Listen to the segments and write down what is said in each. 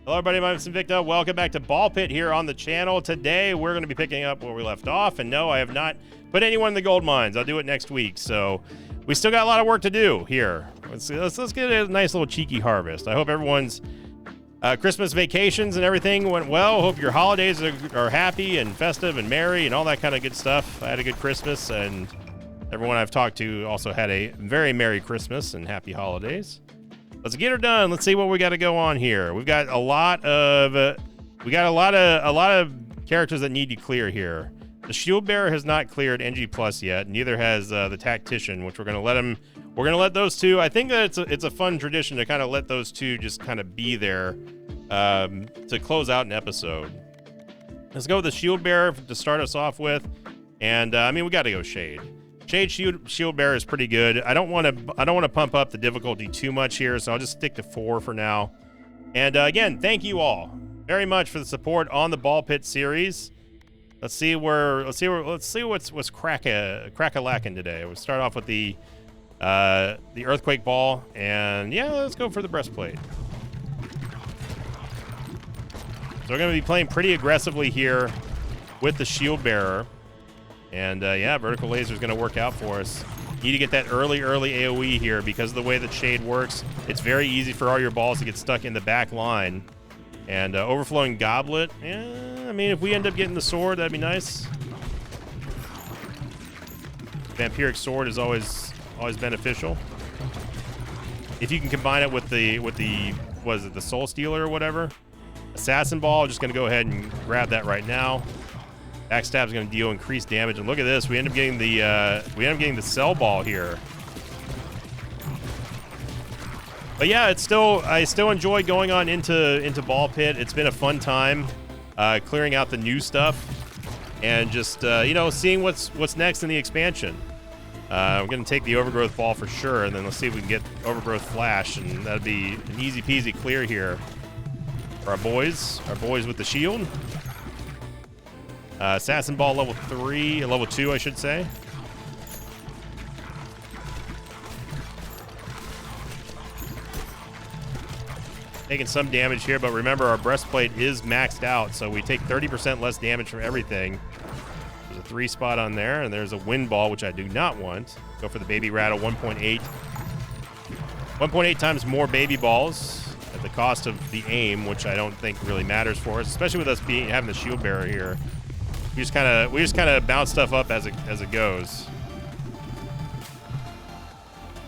Hello everybody, my name is Invicta. Welcome back to Ball Pit here on the channel. Today we're going to be picking up where we left off, and no, I have not put anyone in the gold mines. I'll do it next week, so we still got a lot of work to do here. Let's get a nice little cheeky harvest. I hope everyone's Christmas vacations and everything went well. Hope your holidays are happy and festive and merry and all that kind of good stuff. I had a good Christmas, and everyone I've talked to also had a very Merry Christmas and happy holidays. Let's get her done. Let's see what we got to go on here. We've got a lot of characters that need to clear here. The Shield Bearer has not cleared NG Plus yet. Neither has the Tactician, which we're gonna let him. We're gonna let those two. I think that it's a fun tradition to kind of let those two just kind of be there to close out an episode. Let's go with the Shield Bearer to start us off with, and I mean we got to go Shade. Shade Shield Bearer is pretty good. I don't want to pump up the difficulty too much here, so I'll just stick to 4 for now. And again, thank you all very much for the support on the Ball Pit series. Let's see what's crack-a-lacking today. We'll start off with the Earthquake Ball, and yeah, let's go for the breastplate. So we're going to be playing pretty aggressively here with the Shield Bearer. And yeah, vertical laser is going to work out for us. Need to get that early AoE here because of the way that Shade works. It's very easy for all your balls to get stuck in the back line. And overflowing goblet. Yeah, I mean, if we end up getting the sword, that'd be nice. Vampiric sword is always beneficial. If you can combine it with the what is it, the Soul Stealer or whatever. Assassin ball. Just going to go ahead and grab that right now. Backstab is going to deal increased damage, and look at this. We end up getting the Cell Ball here. But yeah, I still enjoy going on into Ball Pit. It's been a fun time clearing out the new stuff and just seeing what's next in the expansion. We're going to take the Overgrowth Ball for sure, and then let's see if we can get Overgrowth Flash, and that'd be an easy peasy clear here for our boys with the shield. Assassin Ball level 2, I should say. Taking some damage here, but remember our breastplate is maxed out, so we take 30% less damage from everything. There's a 3 spot on there, and there's a Wind Ball, which I do not want. Go for the Baby Rattle, 1.8. 1.8 times more Baby Balls at the cost of the aim, which I don't think really matters for us, especially with us having the Shield Bearer here. We just kind of bounce stuff up as it goes.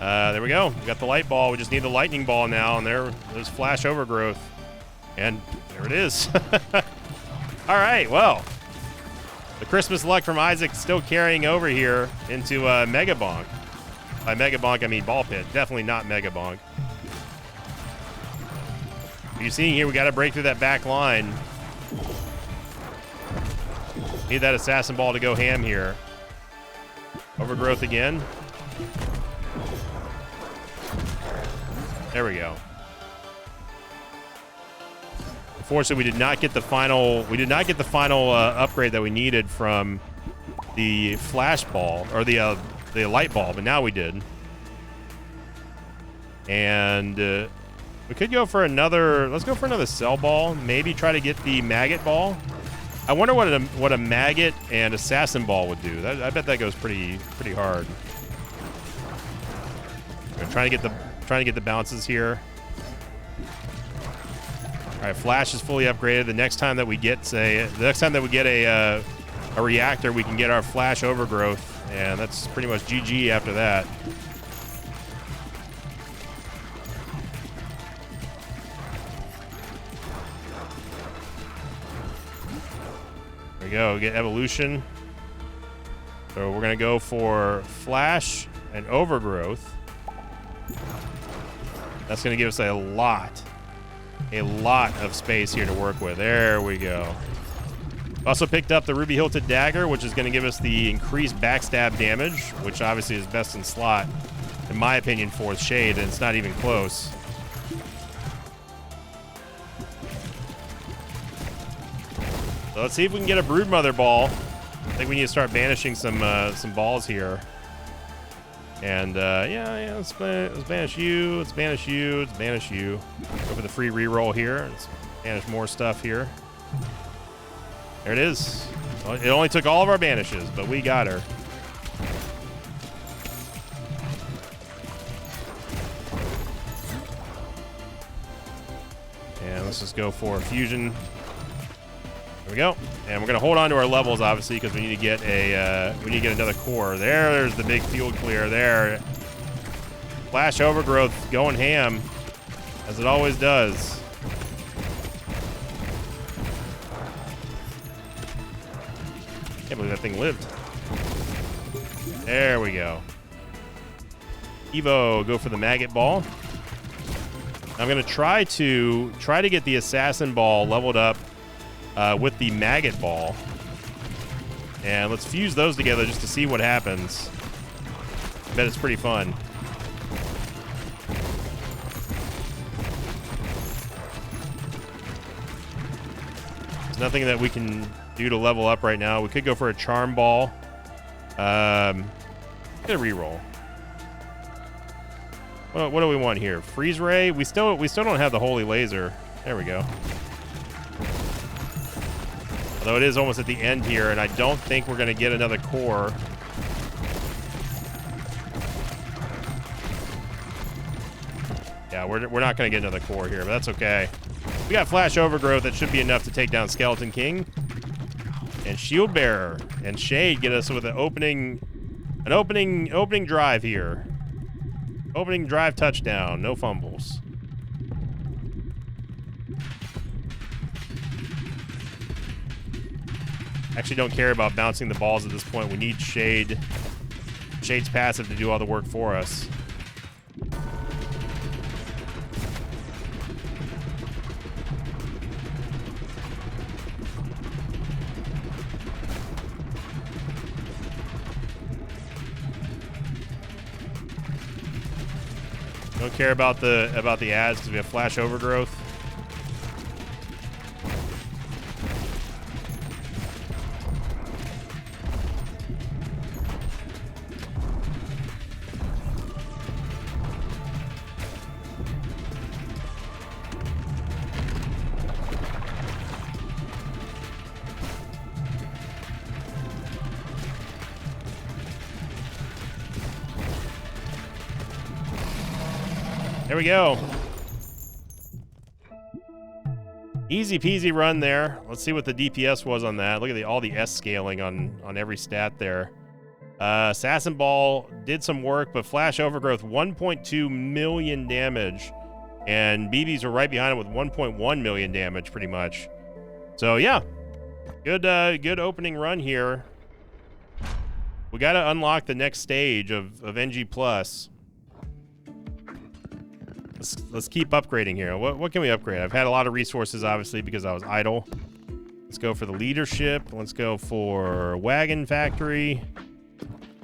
There we go. We got the light ball. We just need the lightning ball now, and there's Flash Overgrowth, and there it is. All right. Well, the Christmas luck from Isaac still carrying over here into Mega Bonk. By Mega Bonk, I mean Ball Pit. Definitely not Mega Bonk. You're seeing here, we got to break through that back line. Need that Assassin Ball to go ham here. Overgrowth again. There we go. Unfortunately, we did not get the final upgrade that we needed from the Flash Ball or the Light Ball, but now we did. And we could go for another. Let's go for another Cell Ball. Maybe try to get the Maggot Ball. I wonder what a Maggot and Assassin Ball would do. I bet that goes pretty hard. I'm trying to get the bounces here. All right, Flash is fully upgraded. The next time that we get a reactor, we can get our Flash Overgrowth, and that's pretty much GG after that. There we go, get Evolution. So we're gonna go for Flash and Overgrowth. That's gonna give us a lot of space here to work with. There we go. Also picked up the Ruby Hilted Dagger, which is gonna give us the increased backstab damage, which obviously is best in slot, in my opinion, for Shade, and it's not even close. So let's see if we can get a Broodmother Ball. I think we need to start banishing some balls here. And yeah, let's banish you. Let's banish you. Let's banish you. Go for the free reroll here. Banish more stuff here. There it is. Well, it only took all of our banishes, but we got her. And let's just go for fusion. There we go. And we're gonna hold on to our levels, obviously, because we need to get another core. There's the big field clear there. Flash Overgrowth going ham, as it always does. Can't believe that thing lived. There we go. Evo, go for the maggot ball. I'm gonna try to get the assassin ball leveled up with the maggot ball, and let's fuse those together just to see what happens. I bet it's pretty fun. There's nothing that we can do to level up right now. We could go for a charm ball. Get a reroll. What do we want here? Freeze ray. We still don't have the holy laser. There we go. Although it is almost at the end here, and I don't think we're gonna get another core. Yeah, we're not gonna get another core here, but that's okay. We got Flash Overgrowth. That should be enough to take down Skeleton King. And Shield Bearer and Shade get us with an opening drive here. Opening drive touchdown, no fumbles. Actually don't care about bouncing the balls at this point. We need Shade. Shade's passive to do all the work for us. Don't care about the ads because we have Flash Overgrowth. There we go. Easy peasy run there. Let's see what the DPS was on that. Look at all the S scaling on every stat there. Assassin Ball did some work, but Flash Overgrowth 1.2 million damage, and BBs were right behind it with 1.1 million damage, pretty much. So yeah, good opening run here. We got to unlock the next stage of NG Plus. Let's keep upgrading here. What can we upgrade? I've had a lot of resources, obviously, because I was idle. Let's go for the leadership. Let's go for wagon factory,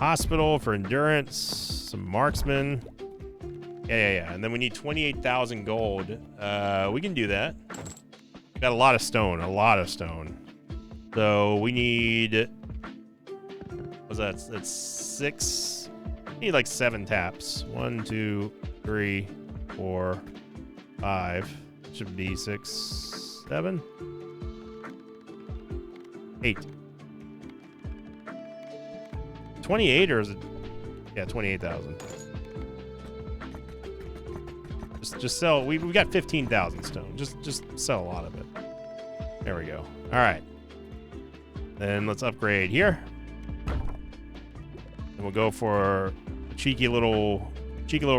hospital for endurance, some marksman. Yeah. And then we need 28,000 gold. We can do that. Got a lot of stone. So we need. What's that? That's 6. We need like 7 taps. 1, 2, 3. 4, 5, should be 6, 7, 8. 28, or is it? Yeah, 28,000. Just sell. We got 15,000 stone. Just sell a lot of it. There we go. All right. Then let's upgrade here. And we'll go for a cheeky little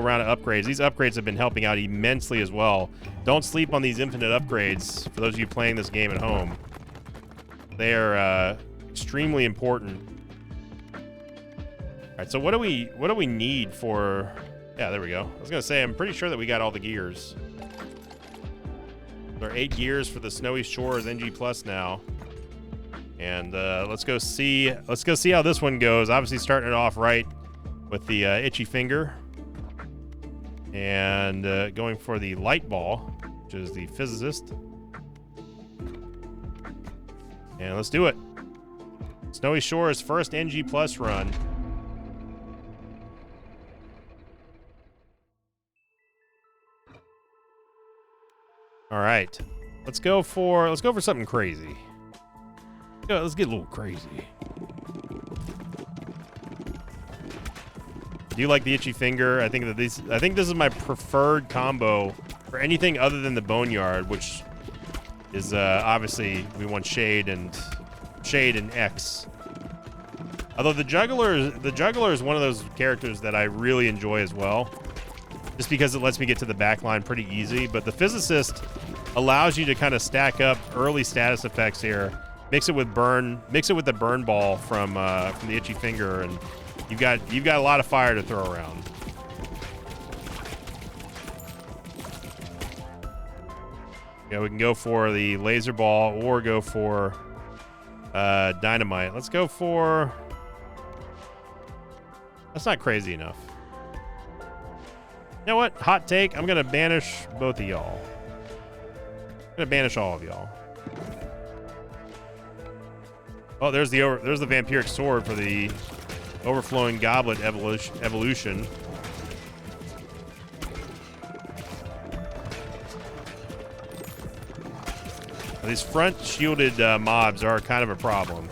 round of upgrades. These upgrades have been helping out immensely as well. Don't sleep on these infinite upgrades for those of you playing this game at home. They are extremely important. All right, so what do we need for? Yeah, there we go. I was gonna say I'm pretty sure that we got all the gears. There are 8 gears for the Snowy Shores NG Plus now, and let's go see how this one goes. Obviously, starting it off right with the itchy finger. And going for the light ball, which is the physicist. And let's do it. Snowy Shores first NG Plus run. All right. Let's go for something crazy. Let's get a little crazy. I do like the itchy finger. I think this is my preferred combo for anything other than the Boneyard, which is obviously we want Shade and X. Although the Juggler is one of those characters that I really enjoy as well, just because it lets me get to the back line pretty easy. But the Physicist allows you to kind of stack up early status effects here. Mix it with the burn ball from the itchy finger, and you've got a lot of fire to throw around. Yeah, we can go for the laser ball or go for dynamite. Let's go for. That's not crazy enough. You know what? Hot take. I'm gonna banish both of y'all. I'm gonna banish all of y'all. Oh, there's the vampiric sword for the overflowing goblet evolution. These front shielded mobs are kind of a problem.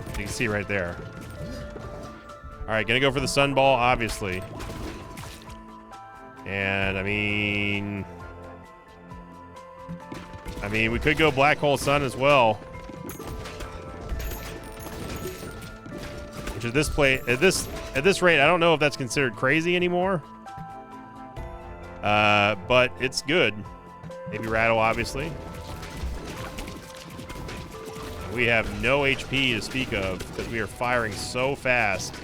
You can see right there. All right, gonna go for the sun ball, obviously. And I mean, we could go black hole sun as well. Which at this rate, I don't know if that's considered crazy anymore. But it's good. Maybe rattle, obviously. We have no HP to speak of because we are firing so fast.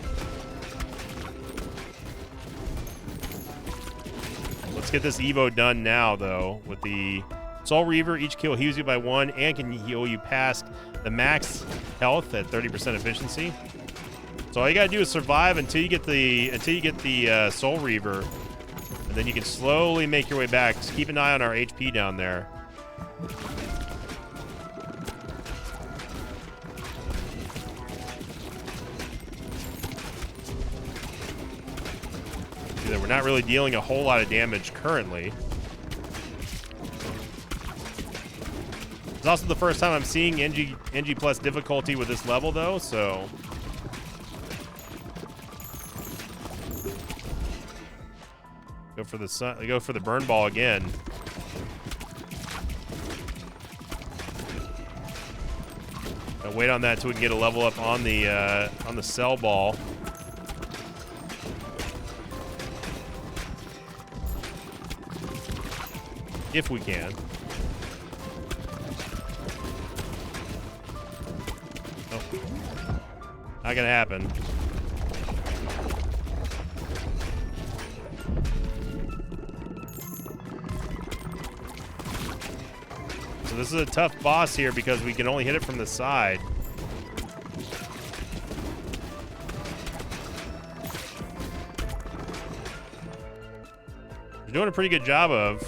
Let's get this Evo done now, though, with the Soul Reaver. Each kill heals you by 1 and can heal you past the max health at 30% efficiency. So all you gotta do is survive until you get the Soul Reaver, and then you can slowly make your way back. Just keep an eye on our HP down there. See that we're not really dealing a whole lot of damage currently. It's also the first time I'm seeing NG plus difficulty with this level, though, so. Go for the burn ball again. I'll wait on that till we can get a level up on the cell ball. If we can. Nope. Not gonna happen. This is a tough boss here because we can only hit it from the side. We're doing a pretty good job of.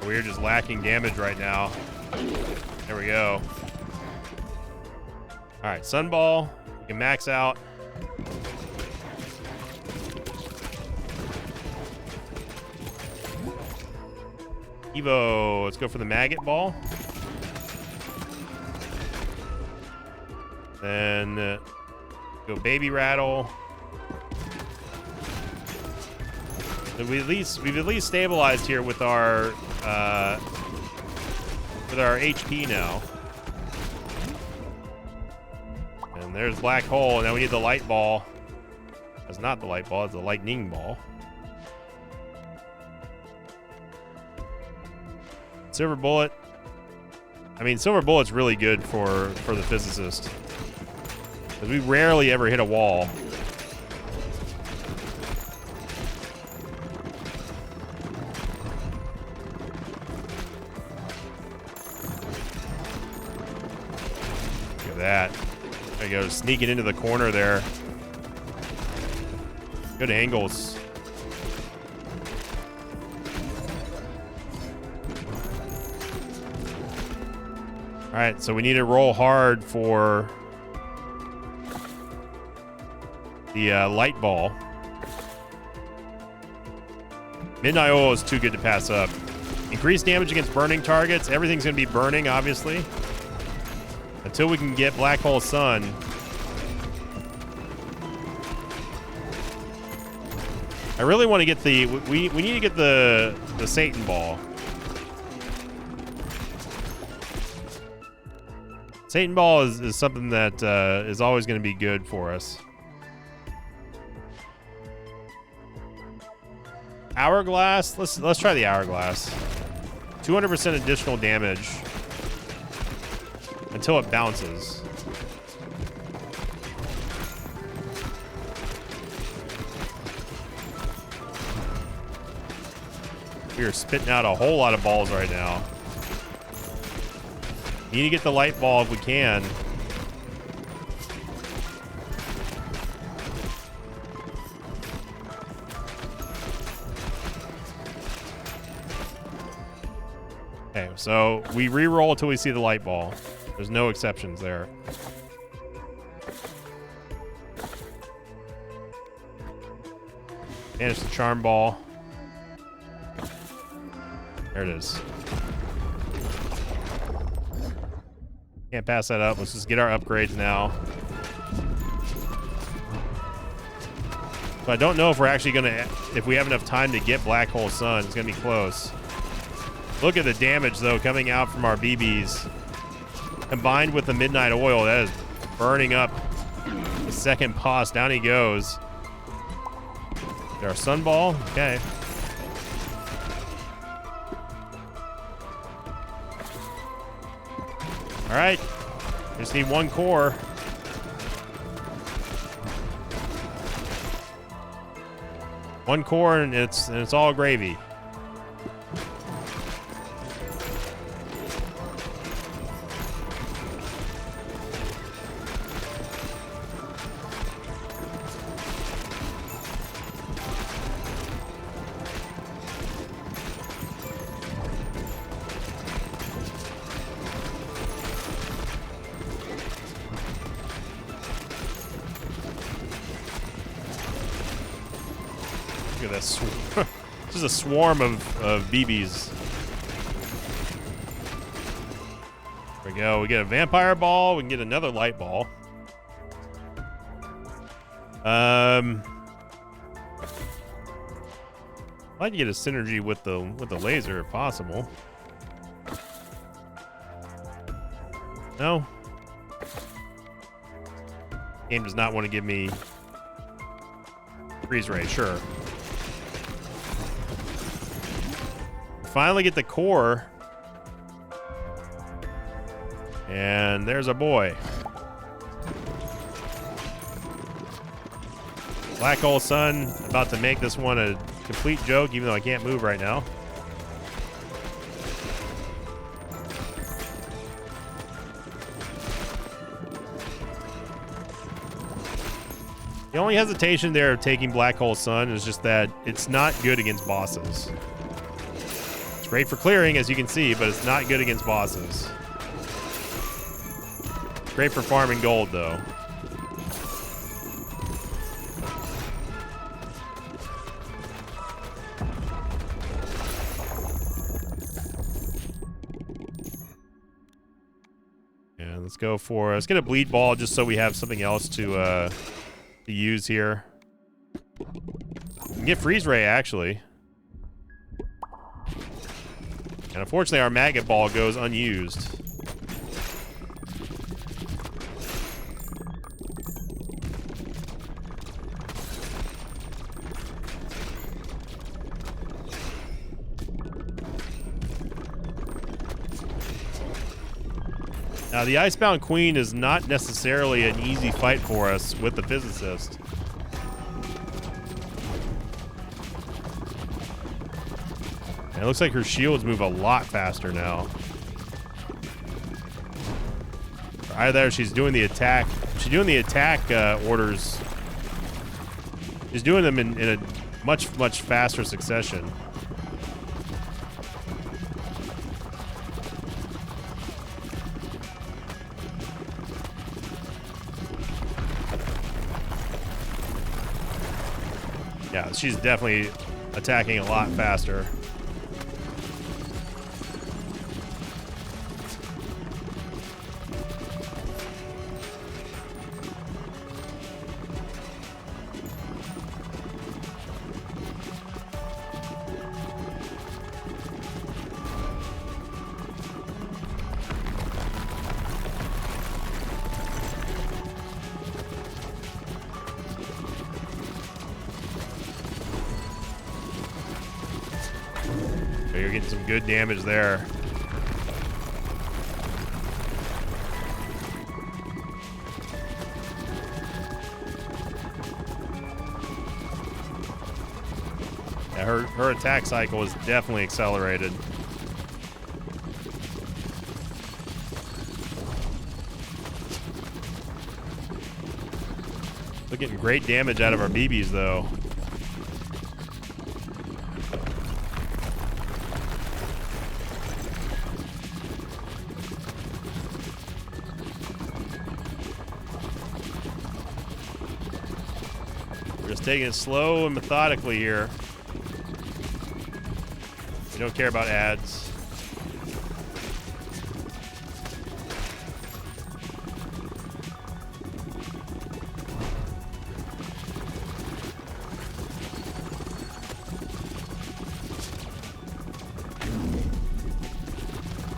We're just lacking damage right now. There we go. All right, Sunball. You can max out. Evo, let's go for the Maggot Ball. Then go Baby Rattle. So we've at least stabilized here with our HP now. And there's Black Hole, and now we need the Light Ball. That's not the Light Ball, it's the Lightning Ball. Silver Bullet. I mean, Silver Bullet's really good for the Physicist, because we rarely ever hit a wall. that. There you go, sneaking into the corner there. Good angles. All right, so we need to roll hard for the light ball. Midnight Oil is too good to pass up. Increased damage against burning targets. Everything's going to be burning, obviously. Until we can get Black Hole Sun. I really want to get the... We need to get the Satan Ball. Satan Ball is something that is always going to be good for us. Hourglass. Let's try the Hourglass. 200% additional damage until it bounces. We are spitting out a whole lot of balls right now. Need to get the light ball if we can. Okay, so we re-roll until we see the light ball. There's no exceptions there. Banish the charm ball. There it is. Can't pass that up. Let's just get our upgrades now. But I don't know if we're actually gonna, if we have enough time to get Black Hole Sun. It's gonna be close. Look at the damage though coming out from our BBs. Combined with the Midnight Oil, that is burning up the second boss. Down he goes. Get our Sun Ball. Okay. All right, just need one core. One core and it's all gravy. Look at this. This is a swarm of BBs. There we go. We get a vampire ball. We can get another light ball. I'd like to get a synergy with the laser if possible. No. Game does not want to give me freeze ray. Sure. Finally get the core. And there's a boy. Black Hole Sun, about to make this one a complete joke, even though I can't move right now. The only hesitation there of taking Black Hole Sun is just that it's not good against bosses. It's great for clearing, as you can see, but it's not good against bosses. Great for farming gold, though. And let's get a bleed ball just so we have something else to use here. We can get freeze ray, actually. And unfortunately, our maggot ball goes unused. Now, the Icebound Queen is not necessarily an easy fight for us with the Physicist. And it looks like her shields move a lot faster now. Either she's doing the attack. She's doing the attack orders. She's doing them in a much faster succession. Yeah, she's definitely attacking a lot faster. You're getting some good damage there. Yeah, her attack cycle is definitely accelerated. We're getting great damage out of our BBs though. Taking it slow and methodically here. We don't care about ads.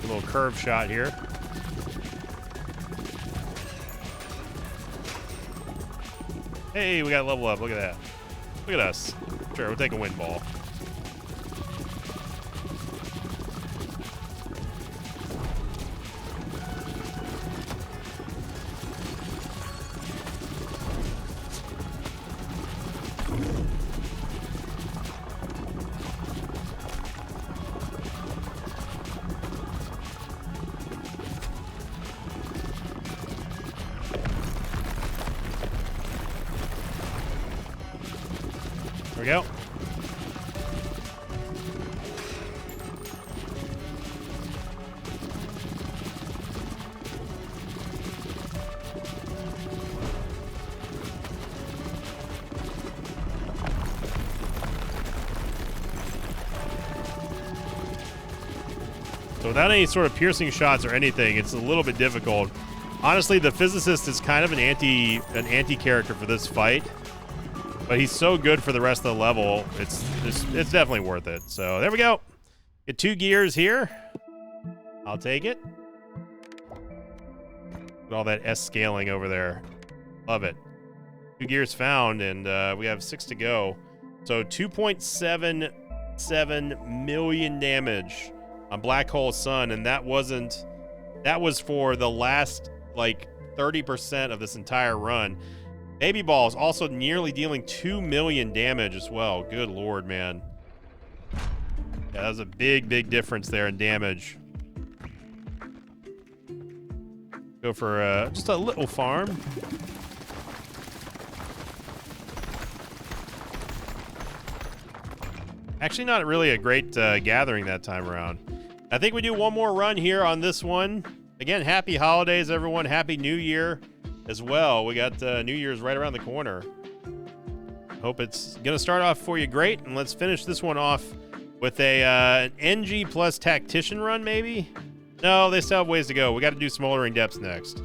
A little curve shot here. Hey, we got to level up. Look at that. Look at us. Sure, we'll take a wind ball. There we go. So without any sort of piercing shots or anything, it's a little bit difficult. Honestly, the physicist is kind of an anti character for this fight. But he's so good for the rest of the level, it's definitely worth it. So there we go. Get 2 gears here. I'll take it. Look at all that S scaling over there. Love it. 2 gears found, and we have 6 to go. So 2.77 million damage on Black Hole Sun, and that was for the last like 30% of this entire run. Baby Ball is also nearly dealing 2 million damage as well. Good Lord, man. Yeah, that was a big difference there in damage. Go for just a little farm. Actually, not really a great gathering that time around. I think we do one more run here on this one. Again, happy holidays, everyone. Happy New Year as well. We got New Year's right around the corner. Hope it's gonna start off for you great, and let's finish this one off with an NG plus Tactician run, maybe? No, they still have ways to go. We got to do Smoldering Depths next. All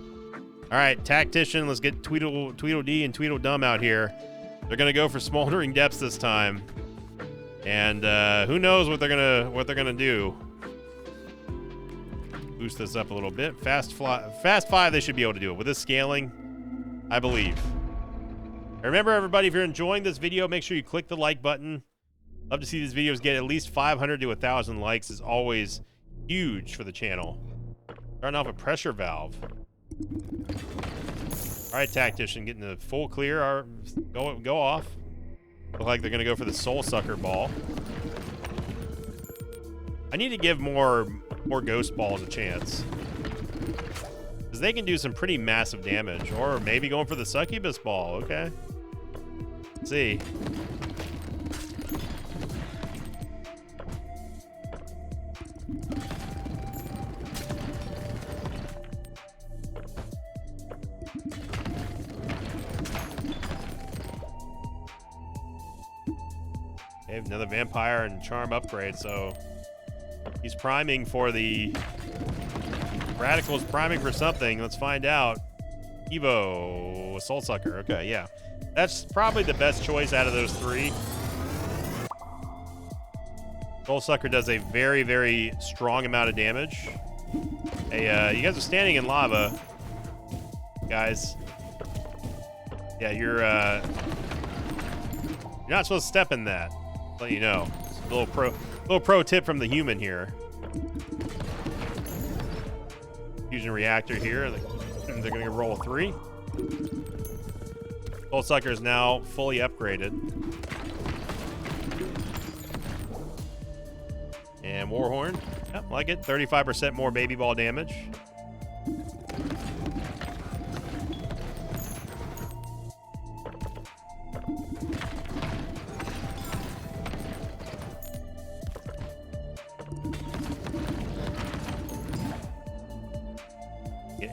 right, Tactician, let's get Tweedledee and Tweedledum out here. They're gonna go for Smoldering Depths this time, and who knows what they're gonna do. Boost this up a little bit. Fast 5, they should be able to do it. With this scaling, I believe. Remember, everybody, if you're enjoying this video, make sure you click the like button. Love to see these videos get at least 500 to 1,000 likes. Is always huge for the channel. Starting off a pressure valve. All right, Tactician, getting the full clear. Go off. Look like they're going to go for the Soul Sucker Ball. I need to give more Ghost Balls a chance. they can do some pretty massive damage. Or maybe going for the succubus ball. Okay. Let's see. Okay, another vampire and charm upgrade, so he's priming for the Radical's priming for something. Let's find out. Evo, Soul Sucker. Okay, yeah. That's probably the best choice out of those three. Soul Sucker does a very, very strong amount of damage. Hey, you guys are standing in lava, guys. Yeah, you're not supposed to step in that. I'll let you know. It's a little pro tip from the human here. Fusion reactor here. They're going to roll 3. Soul Sucker is now fully upgraded. And Warhorn. Yep, like it. 35% more baby ball damage.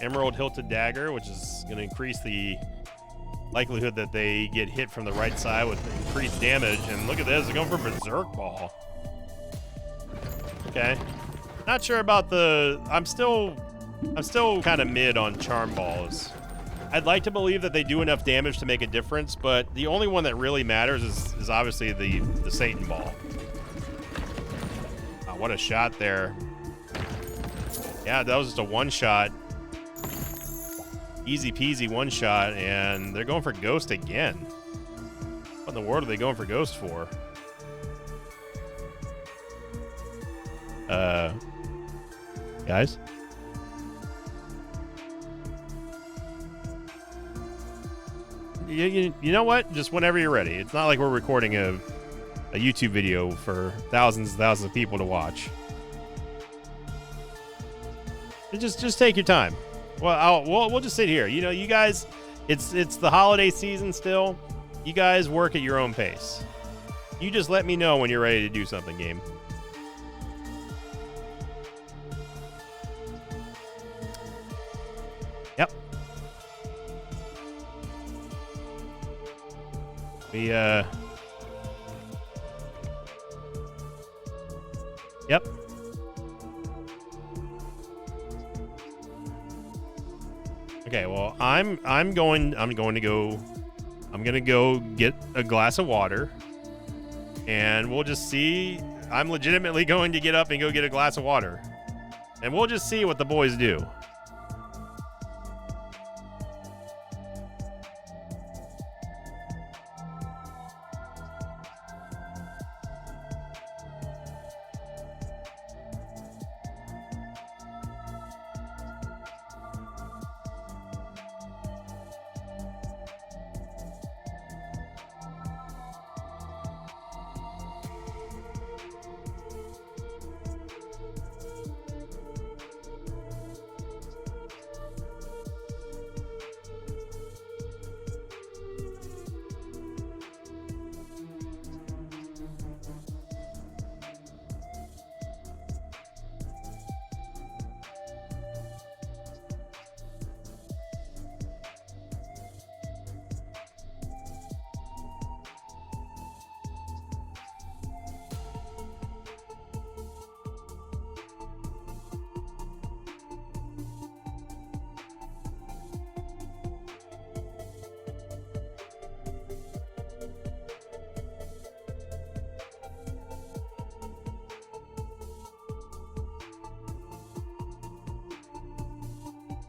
Emerald Hilted Dagger, which is going to increase the likelihood that they get hit from the right side with increased damage. And look at this, they're going for Berserk Ball. Okay. Not sure about the... I'm still kind of mid on Charm Balls. I'd like to believe that they do enough damage to make a difference, but the only one that really matters is obviously the Satan Ball. Oh, what a shot there. Yeah, that was just a one-shot. Easy peasy one shot, and they're going for Ghost again. What in the world are they going for Ghost for? Guys? You know what? Just whenever you're ready. It's not like we're recording a YouTube video for thousands and thousands of people to watch. Just take your time. Well, we'll just sit here. You know, you guys, it's the holiday season still. You guys work at your own pace. You just let me know when you're ready to do something, game. Yep. Yep. Okay, well, I'm going to go get a glass of water, and we'll just see. I'm legitimately going to get up and go get a glass of water, and we'll just see what the boys do.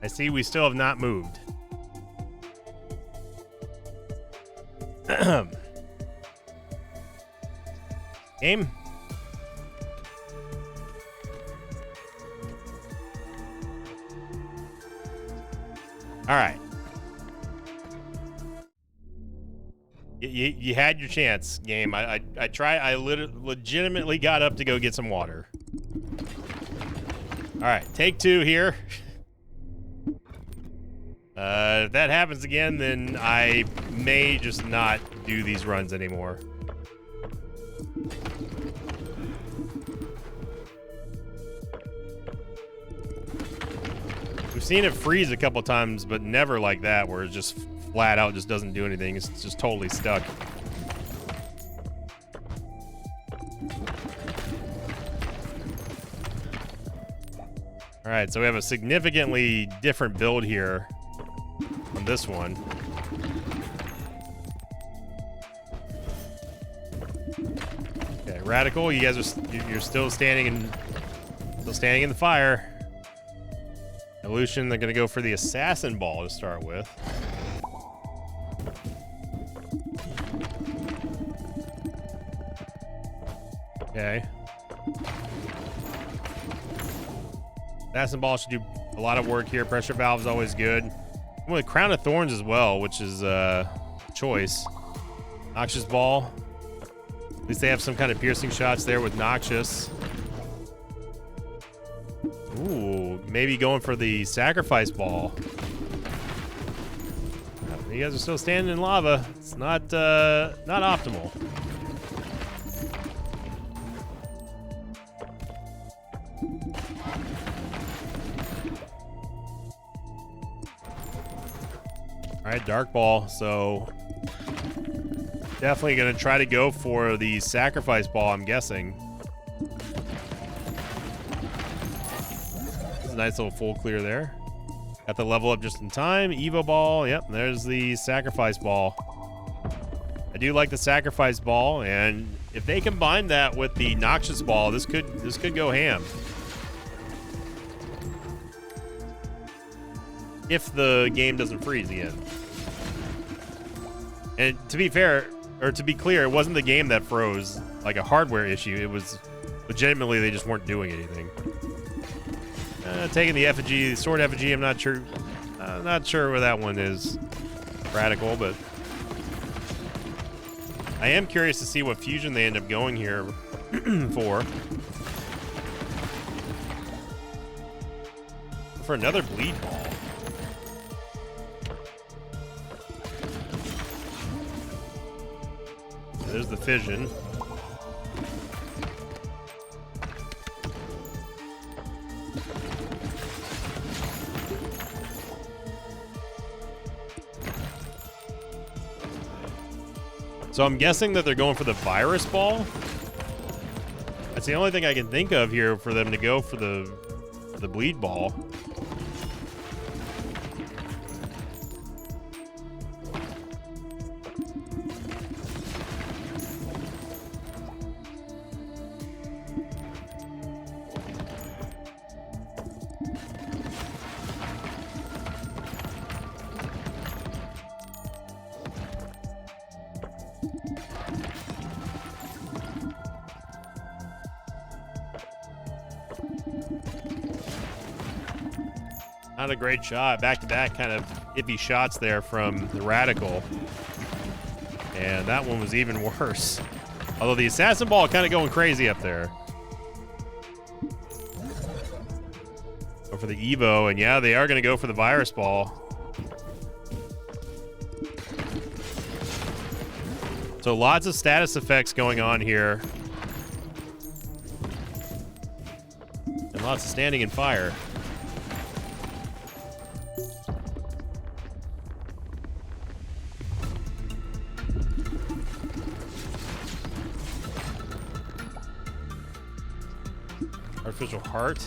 I see we still have not moved. Game. All right. You had your chance, game. I tried. I legitimately got up to go get some water. All right, take 2 here. If that happens again, then I may just not do these runs anymore. We've seen it freeze a couple times, but never like that, where it just flat out just doesn't do anything. It's just totally stuck. All right, so we have a significantly different build here on this one. Okay, Radical, you guys you're still standing in the fire. Evolution, they're gonna go for the Assassin Ball to start with. Okay. Assassin Ball should do a lot of work here. Pressure Valve is always good. With Crown of Thorns as well, which is choice. Noxious Ball. At least they have some kind of piercing shots there with Noxious. Ooh, maybe going for the Sacrifice Ball. You guys are still standing in lava. It's not optimal. All right, Dark Ball. So definitely going to try to go for the Sacrifice Ball, I'm guessing. That's a nice little full clear there. Got the level up just in time. Evo Ball. Yep, there's the Sacrifice Ball. I do like the Sacrifice Ball, and if they combine that with the Noxious Ball, this could go ham. If the game doesn't freeze again. And to be fair, or to be clear, it wasn't the game that froze, like a hardware issue. It was legitimately they just weren't doing anything. Taking the effigy, the sword effigy, I'm not sure where that one is. Radical, but I am curious to see what fusion they end up going here for. For another bleed ball. There's the fission. So I'm guessing that they're going for the virus ball. That's the only thing I can think of here for them to go for the bleed ball. Not a great shot. Back-to-back kind of iffy shots there from the Radical. And that one was even worse. Although the Assassin Ball kind of going crazy up there. Go for the Evo, and yeah, they are going to go for the Virus Ball. So lots of status effects going on here. And lots of standing in fire. Artificial heart.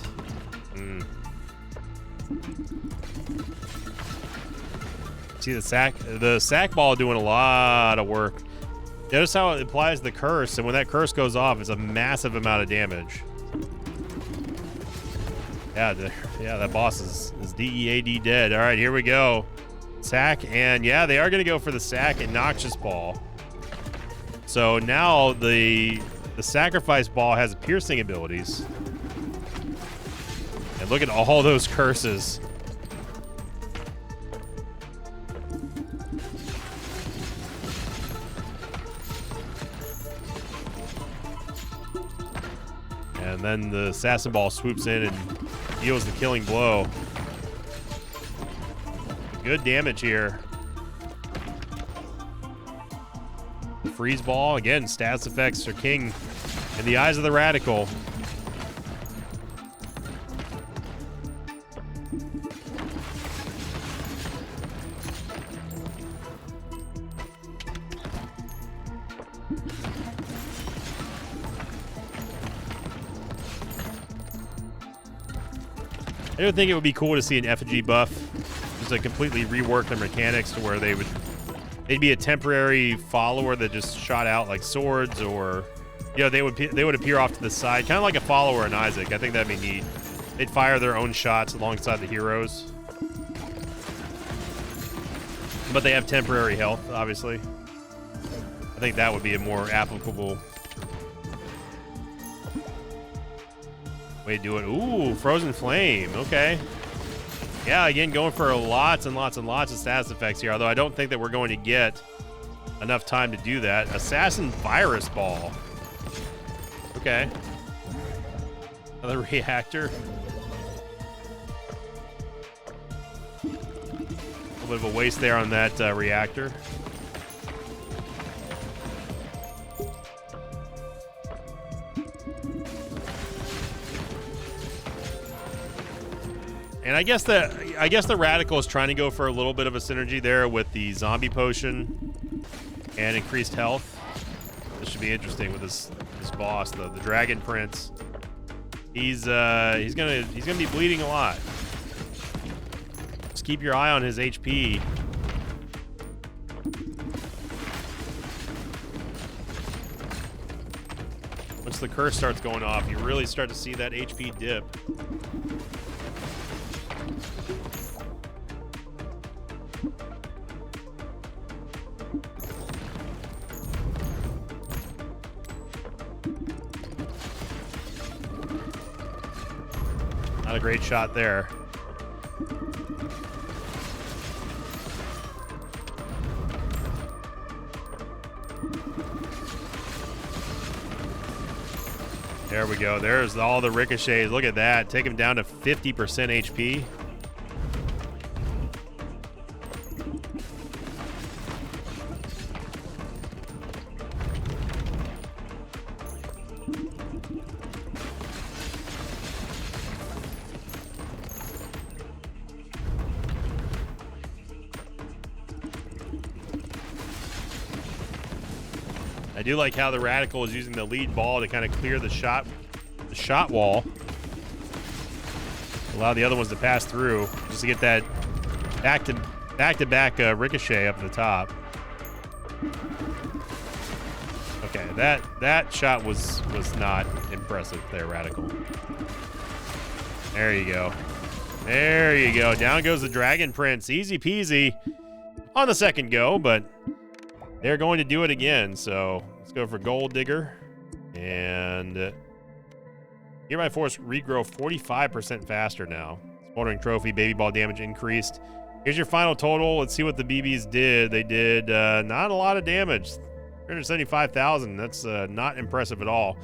See the sack ball doing a lot of work. Notice how it applies the curse, and when that curse goes off, it's a massive amount of damage. Yeah, that boss is DEAD dead. All right, here we go. Sack, and yeah, they are going to go for the sack and Noxious Ball. So now the Sacrifice Ball has piercing abilities. And look at all those curses. And then the Assassin Ball swoops in and deals the killing blow. Good damage here. Freeze ball. Again, stats effects are king in the eyes of the Radical. I do think it would be cool to see an effigy buff, just to completely rework their mechanics to where they'd be a temporary follower that just shot out like swords, or they would appear off to the side, kind of like a follower in Isaac. I think that'd be neat. They'd fire their own shots alongside the heroes, but they have temporary health, obviously. I think that would be a more applicable way to do it. Ooh, Frozen Flame. Okay. Yeah, again, going for lots and lots and lots of status effects here, although I don't think that we're going to get enough time to do that. Assassin Virus Ball. Okay. Another reactor. A little bit of a waste there on that reactor. And I guess the Radical is trying to go for a little bit of a synergy there with the zombie potion and increased health. This should be interesting with this boss, the Dragon Prince. He's gonna be bleeding a lot. Just keep your eye on his HP. Once the curse starts going off, you really start to see that HP dip. Not a great shot there. There we go. There's all the ricochets. Look at that. Take him down to 50% HP. I do like how the Radical is using the lead ball to kind of clear the shot wall. Allow the other ones to pass through just to get that back-to-back ricochet up the top. Okay, that shot was not impressive there, Radical. There you go. There you go. Down goes the Dragon Prince. Easy peasy on the second go, but they're going to do it again. So let's go for Gold Digger. And Hereby Force regrow 45% faster now. Smoldering Trophy, Baby Ball damage increased. Here's your final total. Let's see what the BBs did. They did not a lot of damage. 375,000. That's not impressive at all.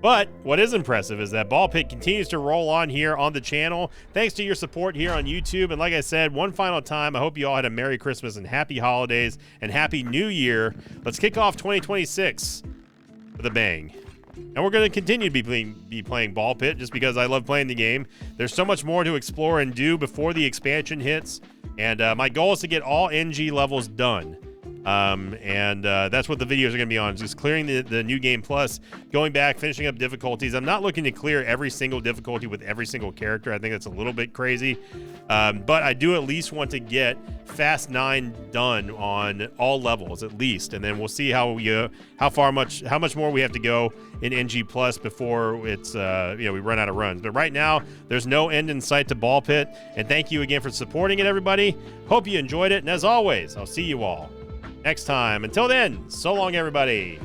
But what is impressive is that Ball Pit continues to roll on here on the channel. Thanks to your support here on YouTube. And like I said, one final time, I hope you all had a Merry Christmas and Happy Holidays and Happy New Year. Let's kick off 2026 with a bang. And we're going to continue to be playing Ball Pit just because I love playing the game. There's so much more to explore and do before the expansion hits. And my goal is to get all NG levels done. That's what the videos are going to be on, just clearing the New Game Plus, going back, finishing up difficulties. I'm not looking to clear every single difficulty with every single character. I think that's a little bit crazy. But I do at least want to get Fast 9 done on all levels at least, and then we'll see how much more we have to go in NG Plus before it's we run out of runs. But right now, there's no end in sight to Ball Pit, and thank you again for supporting it, everybody. Hope you enjoyed it, and as always, I'll see you all next time. Until then, so long, everybody.